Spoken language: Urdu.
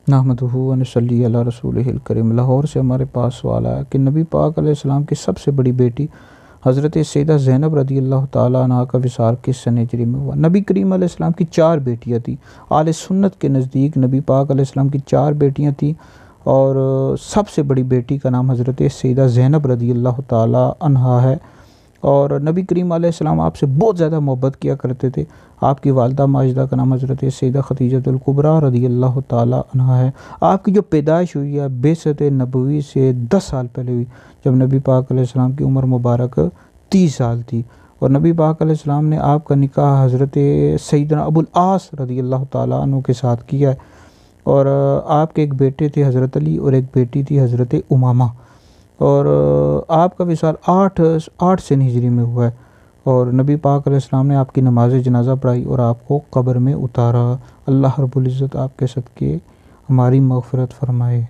نحمدہ و نصلی علی رسولہ الکریم۔ لاہور سے ہمارے پاس سوال آیا کہ نبی پاک علیہ السلام کی سب سے بڑی بیٹی حضرت سیدہ زینب رضی اللہ تعالیٰ عنہ کا وصال کس سن ہجری میں ہوا؟ نبی کریم علیہ السلام کی 4 بیٹیاں تھیں۔ اہل سنت کے نزدیک نبی پاک علیہ السلام کی 4 بیٹیاں تھیں، اور سب سے بڑی بیٹی کا نام حضرت سیدہ زینب رضی اللہ تعالیٰ عنہ ہے، اور نبی کریم علیہ السلام آپ سے بہت زیادہ محبت کیا کرتے تھے۔ آپ کی والدہ ماجدہ کا نام حضرت سیدہ خدیجہ الکبریٰ رضی اللہ تعالیٰ عنہ ہے۔ آپ کی جو پیدائش ہوئی ہے بعثت نبوی سے 10 سال پہلے ہوئی، جب نبی پاک علیہ السلام کی عمر مبارک 30 سال تھی، اور نبی پاک علیہ السلام نے آپ کا نکاح حضرت سیدنا ابو العاص رضی اللہ تعالیٰ عنہ کے ساتھ کیا ہے، اور آپ کے ایک بیٹے تھے حضرت علی اور ایک بیٹی تھی حضرت امامہ، اور آپ کا وصال 8 سن ہجری میں ہوا ہے، اور نبی پاک علیہ السلام نے آپ کی نماز جنازہ پڑھائی اور آپ کو قبر میں اتارا۔ اللہ رب العزت آپ کے صدقے ہماری مغفرت فرمائے۔